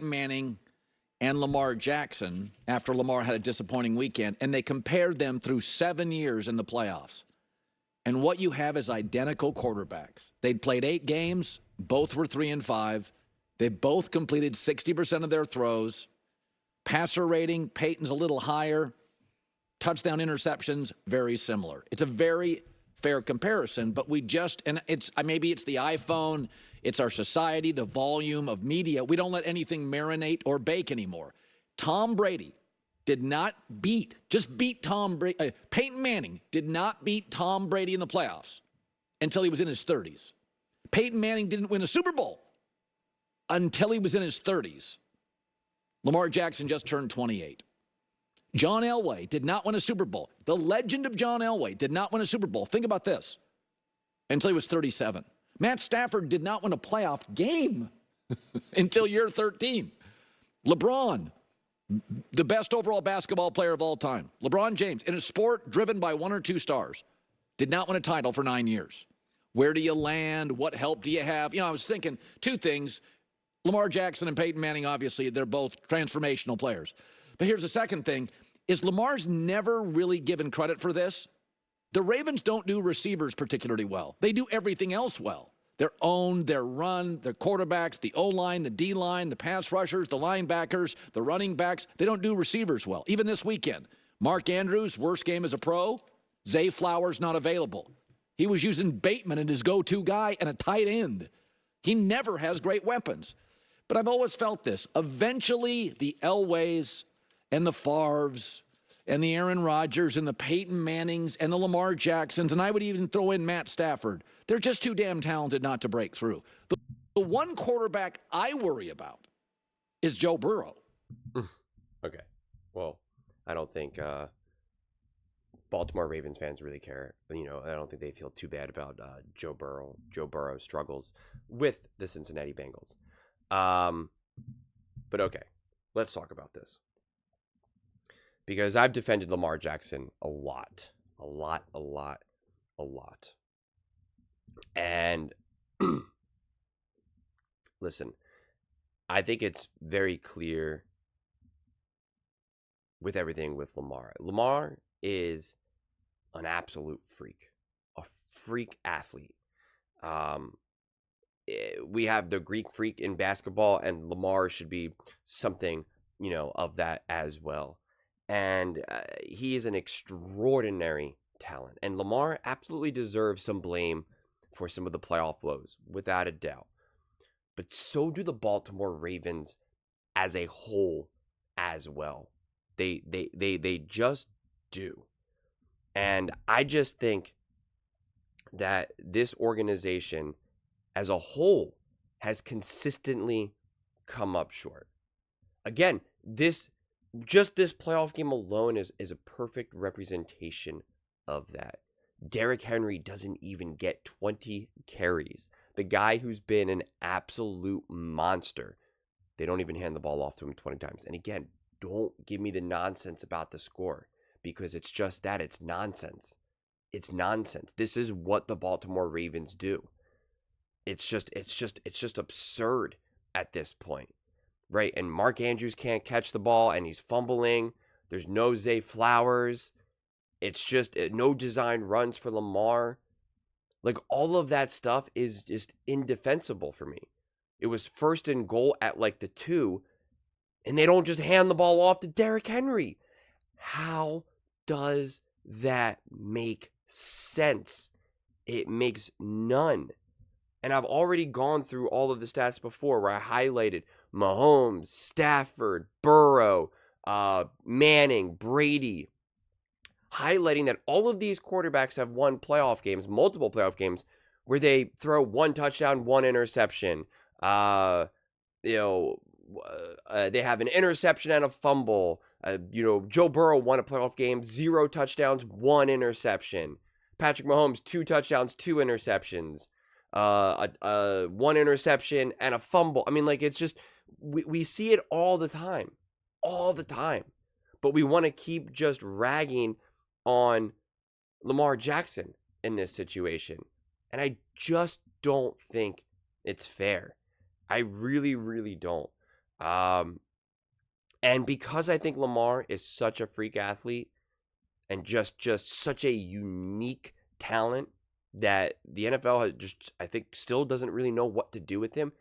Manning and Lamar Jackson after Lamar had a disappointing weekend, and they compared them through 7 years in the playoffs. And what you have is identical quarterbacks. They'd played 8 games. Both were 3-5. They both completed 60% of their throws. Passer rating, Peyton's a little higher. Touchdown interceptions, very similar. It's a very fair comparison, but maybe it's the iPhone, it's our society, the volume of media. We don't let anything marinate or bake anymore. Tom Brady did not beat Tom Brady. Peyton Manning did not beat Tom Brady in the playoffs until he was in his 30s. Peyton Manning didn't win a Super Bowl until he was in his 30s. Lamar Jackson just turned 28. John Elway did not win a Super Bowl. The legend of John Elway did not win a Super Bowl. Think about this. Until he was 37. Matt Stafford did not win a playoff game until year 13. LeBron, the best overall basketball player of all time. LeBron James, in a sport driven by 1 or 2 stars, did not win a title for 9 years. Where do you land? What help do you have? I was thinking 2 things. Lamar Jackson and Peyton Manning, obviously, they're both transformational players. But here's the second thing, is Lamar's never really given credit for this. The Ravens don't do receivers particularly well. They do everything else well. Their own, their run, their quarterbacks, the O-line, the D-line, the pass rushers, the linebackers, the running backs. They don't do receivers well. Even this weekend, Mark Andrews, worst game as a pro. Zay Flowers not available. He was using Bateman as his go-to guy and a tight end. He never has great weapons. But I've always felt this. Eventually, the Elways and the Favres and the Aaron Rodgers and the Peyton Mannings and the Lamar Jacksons, and I would even throw in Matt Stafford, they're just too damn talented not to break through. The one quarterback I worry about is Joe Burrow. Okay. Well, I don't think Baltimore Ravens fans really care. I don't think they feel too bad about Joe Burrow's struggles with the Cincinnati Bengals. But okay, let's talk about this. Because I've defended Lamar Jackson a lot. And listen, I think it's very clear with everything with Lamar. Lamar is an absolute freak, a freak athlete. We have the Greek freak in basketball, and Lamar should be something, of that as well. And he is an extraordinary talent. And Lamar absolutely deserves some blame for some of the playoff woes, without a doubt. But so do the Baltimore Ravens as a whole as well. They just do. And I just think that this organization as a whole has consistently come up short. Again, this playoff game alone is a perfect representation of that. Derrick Henry doesn't even get 20 carries. The guy who's been an absolute monster, they don't even hand the ball off to him 20 times. And again, don't give me the nonsense about the score, because it's just that. It's nonsense. It's nonsense. This is what the Baltimore Ravens do. It's just absurd at this point. Right, and Mark Andrews can't catch the ball, and he's fumbling. There's no Zay Flowers. It's just no design runs for Lamar. Like, all of that stuff is just indefensible for me. It was 1st and goal at like the 2, and they don't just hand the ball off to Derrick Henry. How does that make sense? It makes none. And I've already gone through all of the stats before where I highlighted Mahomes, Stafford, Burrow, Manning, Brady, highlighting that all of these quarterbacks have won playoff games, multiple playoff games, where they throw 1 touchdown, 1 interception. They have an interception and a fumble. Joe Burrow won a playoff game, 0 touchdowns, 1 interception. Patrick Mahomes, 2 touchdowns, 2 interceptions. 1 interception and a fumble. I mean, like, it's just, we see it all the time. But we want to keep just ragging on Lamar Jackson in this situation. And I just don't think it's fair. I really, really don't. And because I think Lamar is such a freak athlete and just such a unique talent that the NFL has just, I think, still doesn't really know what to do with him.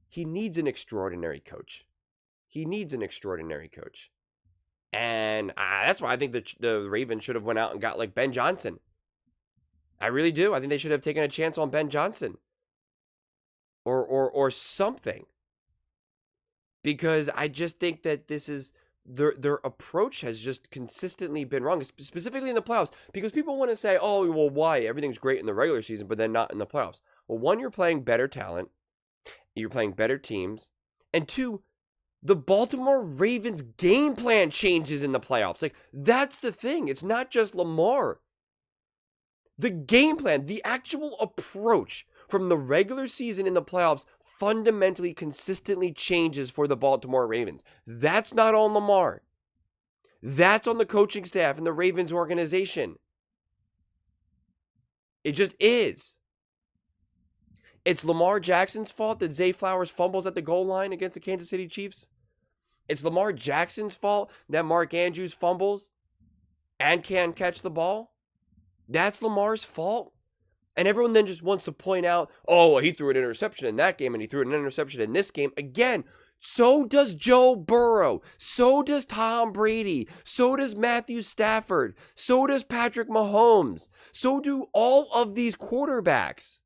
He needs an extraordinary coach. He needs an extraordinary coach. And that's why I think the Ravens should have went out and got like Ben Johnson. I really do. I think they should have taken a chance on Ben Johnson or something. Because I just think that this is their approach has just consistently been wrong, specifically in the playoffs. Because people want to say, oh, well, why? Everything's great in the regular season, but then not in the playoffs. Well, one, you're playing better talent. You're playing better teams. And two, the Baltimore Ravens game plan changes in the playoffs. Like, that's the thing. It's not just Lamar. The game plan, the actual approach from the regular season in the playoffs fundamentally, consistently changes for the Baltimore Ravens. That's not on Lamar. That's on the coaching staff and the Ravens organization. It just is. It's Lamar Jackson's fault that Zay Flowers fumbles at the goal line against the Kansas City Chiefs. It's Lamar Jackson's fault that Mark Andrews fumbles and can't catch the ball. That's Lamar's fault. And everyone then just wants to point out, oh, well, he threw an interception in that game and he threw an interception in this game. Again, so does Joe Burrow. So does Tom Brady. So does Matthew Stafford. So does Patrick Mahomes. So do all of these quarterbacks.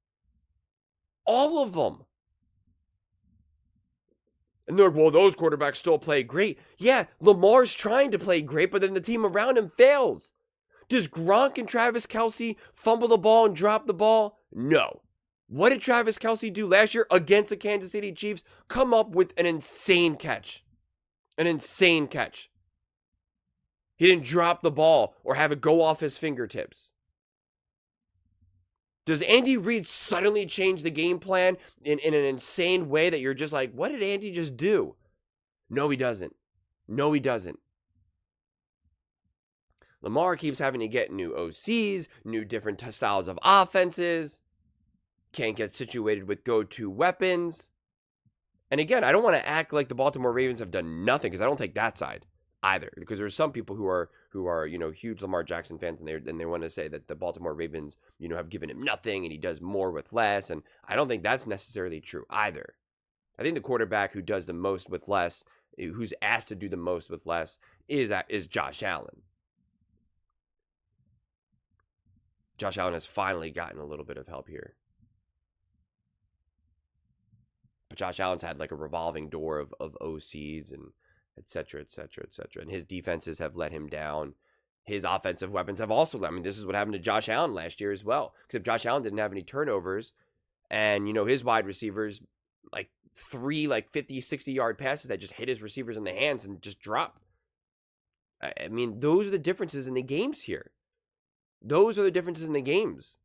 All of them. And they're like, well, those quarterbacks still play great. Yeah, Lamar's trying to play great, but then the team around him fails. Does Gronk and Travis Kelce fumble the ball and drop the ball? No. What did Travis Kelce do last year against the Kansas City Chiefs? Come up with an insane catch. An insane catch. He didn't drop the ball or have it go off his fingertips. Does Andy Reid suddenly change the game plan in an insane way that you're just like, what did Andy just do? No, he doesn't. No, he doesn't. Lamar keeps having to get new OCs, new different styles of offenses, can't get situated with go-to weapons. And again, I don't want to act like the Baltimore Ravens have done nothing, because I don't take that side either. Because there's some people who are huge Lamar Jackson fans, and they want to say that the Baltimore Ravens have given him nothing and he does more with less. And I don't think that's necessarily true either. I think the quarterback who does the most with less, who's asked to do the most with less, is Josh Allen. Josh Allen has finally gotten a little bit of help here. But Josh Allen's had like a revolving door of OCs and et cetera, et cetera, et cetera. And his defenses have let him down. His offensive weapons have also let him. I mean, this is what happened to Josh Allen last year as well. Except Josh Allen didn't have any turnovers. And, his wide receivers, like 3 50, 60-yard passes that just hit his receivers in the hands and just drop. I mean, those are the differences in the games here. Those are the differences in the games.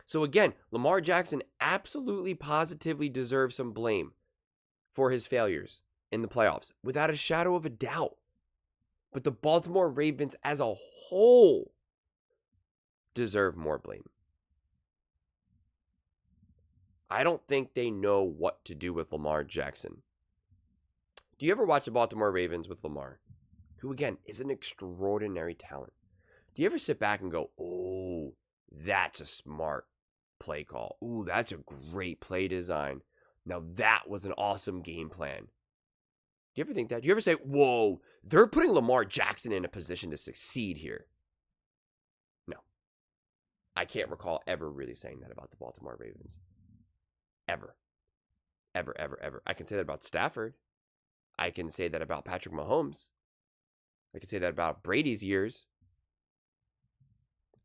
So again, Lamar Jackson absolutely, positively deserves some blame for his failures in the playoffs, without a shadow of a doubt. But the Baltimore Ravens as a whole deserve more blame. I don't think they know what to do with Lamar Jackson. Do you ever watch the Baltimore Ravens with Lamar, who again is an extraordinary talent? Do you ever sit back and go, oh, that's a smart play call. Ooh, that's a great play design. Now that was an awesome game plan. Do you ever think that? Do you ever say, whoa, they're putting Lamar Jackson in a position to succeed here? No. I can't recall ever really saying that about the Baltimore Ravens. Ever. Ever, ever, ever. I can say that about Stafford. I can say that about Patrick Mahomes. I can say that about Brady's years.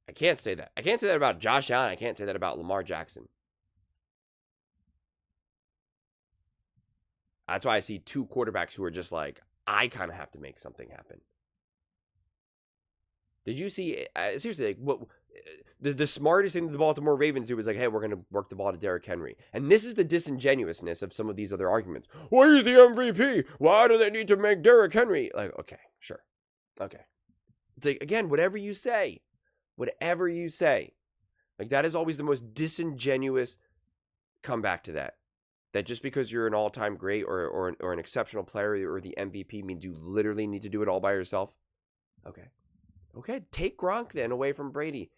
I can't say that. I can't say that about Josh Allen. I can't say that about Lamar Jackson. That's why I see two quarterbacks who are just like, I kind of have to make something happen. Did you see, seriously, like, what the smartest thing that the Baltimore Ravens do is like, hey, we're going to work the ball to Derrick Henry. And this is the disingenuousness of some of these other arguments. Well, he's the MVP. Why do they need to make Derrick Henry? Like, okay, sure. Okay. It's like, again, whatever you say. Whatever you say. Like, that is always the most disingenuous comeback to that. That just because you're an all-time great or an exceptional player or the MVP means you literally need to do it all by yourself? Okay. Take Gronk then away from Brady.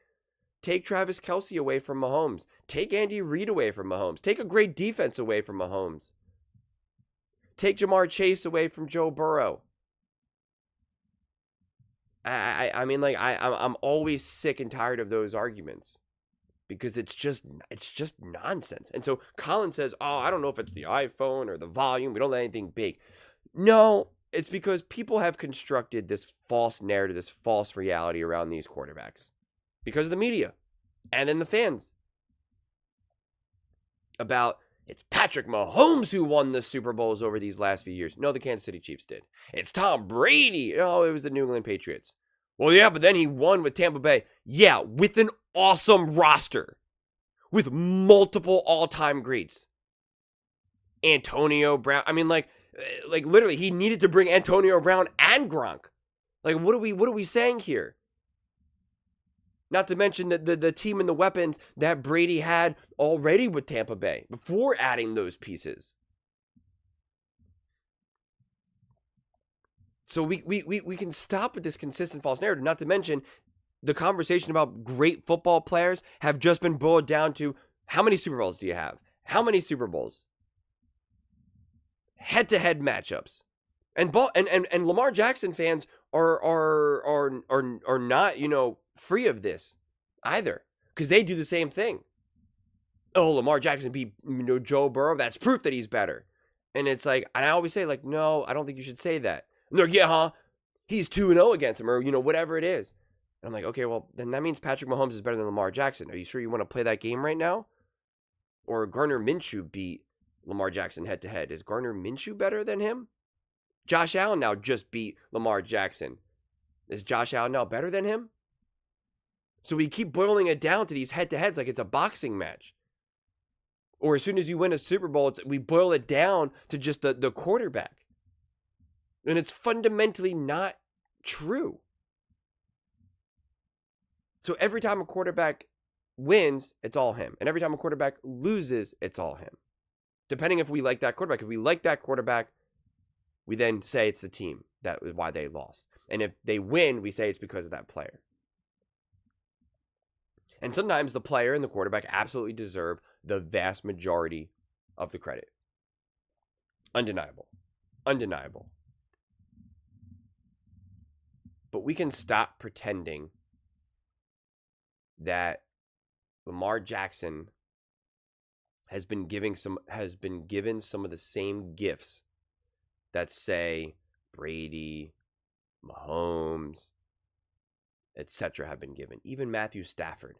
Take Travis Kelce away from Mahomes. Take Andy Reid away from Mahomes. Take a great defense away from Mahomes. Take Jamar Chase away from Joe Burrow. I mean, like, I'm always sick and tired of those arguments because it's just nonsense. And so Colin says, "Oh, I don't know if it's the iPhone or the volume. We don't let anything big." No, it's because people have constructed this false narrative, this false reality around these quarterbacks because of the media and then the fans about it's Patrick Mahomes who won the Super Bowls over these last few years. No, the Kansas City Chiefs did. It's Tom Brady. No, it was the New England Patriots. Well, yeah, but then he won with Tampa Bay. Yeah, with an awesome roster. With multiple all-time greats. Antonio Brown. I mean, like literally, he needed to bring Antonio Brown and Gronk. Like, what are we saying here? Not to mention the team and the weapons that Brady had already with Tampa Bay before adding those pieces. So we can stop with this consistent false narrative. Not to mention the conversation about great football players have just been boiled down to how many Super Bowls do you have? How many Super Bowls? Head-to-head matchups. And Lamar Jackson fans are not, free of this either, because they do the same thing. Oh, Lamar Jackson beat Joe Burrow. That's proof that he's better. And it's like, and I always say, like, no, I don't think you should say that. And they're like, yeah, huh? He's 2-0 against him, or whatever it is. And I'm like, okay, well, then that means Patrick Mahomes is better than Lamar Jackson. Are you sure you want to play that game right now? Or Gardner Minshew beat Lamar Jackson head to head. Is Gardner Minshew better than him? Josh Allen now just beat Lamar Jackson. Is Josh Allen now better than him? So we keep boiling it down to these head-to-heads like it's a boxing match. Or as soon as you win a Super Bowl, we boil it down to just the quarterback. And it's fundamentally not true. So every time a quarterback wins, it's all him. And every time a quarterback loses, it's all him. Depending if we like that quarterback. If we like that quarterback, we then say it's the team. That is why they lost. And if they win, we say it's because of that player. And sometimes the player and the quarterback absolutely deserve the vast majority of the credit. Undeniable. But we can stop pretending that Lamar Jackson has been given some of the same gifts that, say, Brady, Mahomes, etc. have been given. Even Matthew Stafford.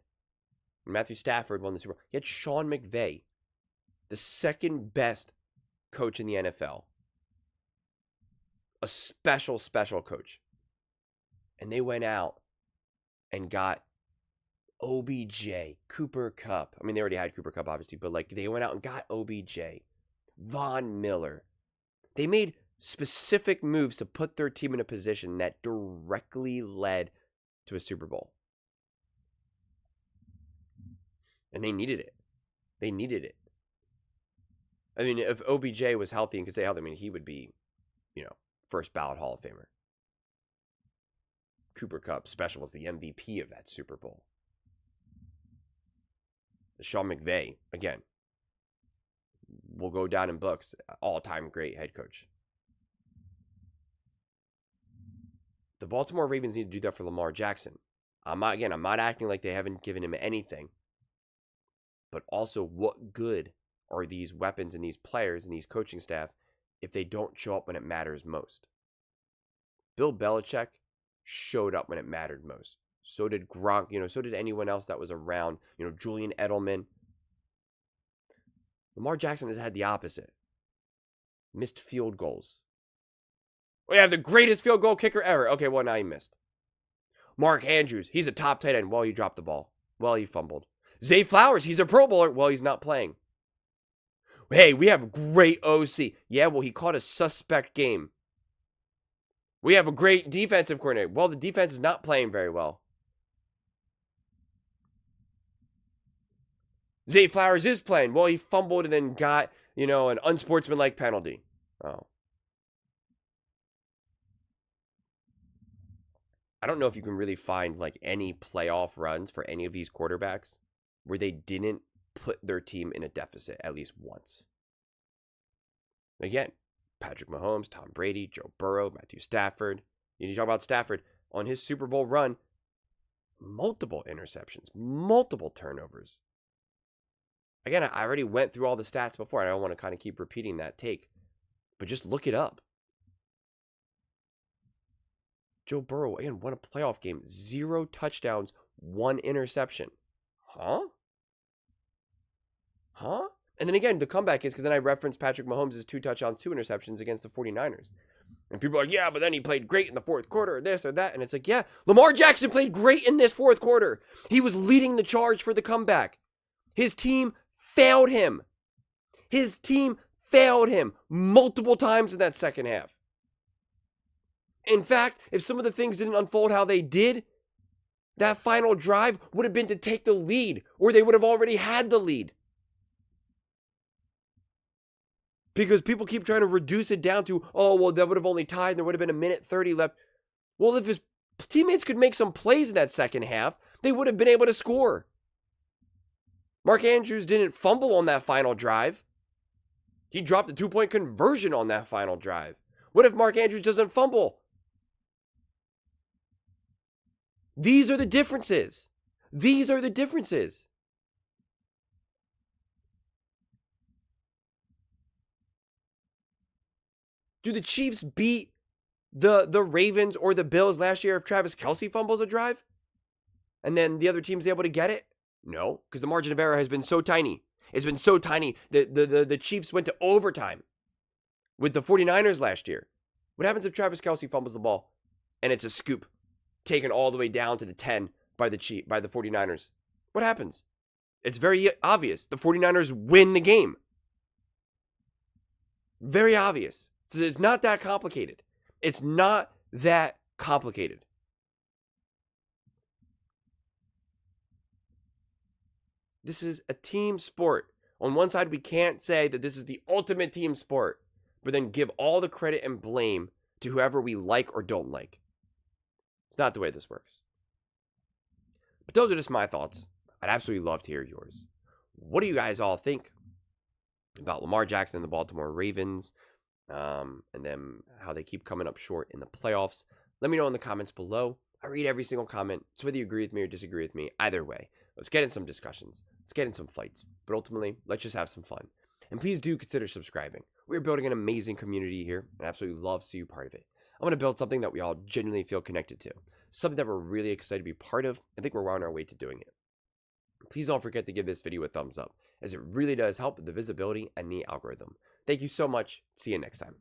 When Matthew Stafford won the Super Bowl, he had Sean McVay, the second best coach in the NFL. A special coach. And they went out and got OBJ, Cooper Kupp. I mean, they already had Cooper Kupp, obviously, but like they went out and got OBJ, Von Miller. They made specific moves to put their team in a position that directly led to a Super Bowl. And they needed it. I mean, if OBJ was healthy and could stay healthy, I mean, he would be, first ballot Hall of Famer. Cooper Kupp special was the MVP of that Super Bowl. Sean McVay, again, will go down in books, all-time great head coach. The Baltimore Ravens need to do that for Lamar Jackson. I'm not acting like they haven't given him anything. But also, what good are these weapons and these players and these coaching staff if they don't show up when it matters most? Bill Belichick showed up when it mattered most. So did Gronk, so did anyone else that was around, Julian Edelman. Lamar Jackson has had the opposite. Missed field goals. We have the greatest field goal kicker ever. Okay, well, now he missed. Mark Andrews, he's a top tight end. Well, he dropped the ball. Well, he fumbled. Zay Flowers, he's a Pro Bowler. Well, he's not playing. Hey, we have a great OC. Yeah, well, he caught a suspect game. We have a great defensive coordinator. Well, the defense is not playing very well. Zay Flowers is playing. Well, he fumbled and then got an unsportsmanlike penalty. Oh. I don't know if you can really find like any playoff runs for any of these quarterbacks where they didn't put their team in a deficit at least once. Again, Patrick Mahomes, Tom Brady, Joe Burrow, Matthew Stafford. You talk about Stafford on his Super Bowl run, multiple interceptions, multiple turnovers. Again, I already went through all the stats before. I don't want to kind of keep repeating that take, but just look it up. Joe Burrow, again, won a playoff game. 0 touchdowns, 1 interception. Huh? And then again, the comeback is because then I referenced Patrick Mahomes' 2 touchdowns, 2 interceptions against the 49ers. And people are like, yeah, but then he played great in the fourth quarter, or this or that. And it's like, yeah, Lamar Jackson played great in this fourth quarter. He was leading the charge for the comeback. His team failed him. His team failed him multiple times in that second half. In fact, if some of the things didn't unfold how they did, that final drive would have been to take the lead, or they would have already had the lead. Because people keep trying to reduce it down to, oh, well, that would have only tied and there would have been 1:30 left. Well, if his teammates could make some plays in that second half, they would have been able to score. Mark Andrews didn't fumble on that final drive. He dropped a 2-point conversion on that final drive. What if Mark Andrews doesn't fumble? These are the differences. These are the differences. Do the Chiefs beat the Ravens or the Bills last year if Travis Kelce fumbles a drive? And then the other team's able to get it? No, because the margin of error has been so tiny. It's been so tiny that the Chiefs went to overtime with the 49ers last year. What happens if Travis Kelce fumbles the ball and it's a scoop taken all the way down to the 10 by the 49ers? What happens? It's very obvious. The 49ers win the game. Very obvious. So it's not that complicated. It's not that complicated. This is a team sport. On one side, we can't say that this is the ultimate team sport, but then give all the credit and blame to whoever we like or don't like. It's not the way this works. But those are just my thoughts. I'd absolutely love to hear yours. What do you guys all think about Lamar Jackson and the Baltimore Ravens? And then how they keep coming up short in the playoffs. Let me know in the comments below. I read every single comment. So whether you agree with me or disagree with me, either way, let's get in some discussions. Let's get in some fights. But ultimately, let's just have some fun. And please do consider subscribing. We're building an amazing community here, and I absolutely love to see you part of it. I want to build something that we all genuinely feel connected to. Something that we're really excited to be part of. I think we're on our way to doing it. Please don't forget to give this video a thumbs up, as it really does help with the visibility and the algorithm. Thank you so much. See you next time.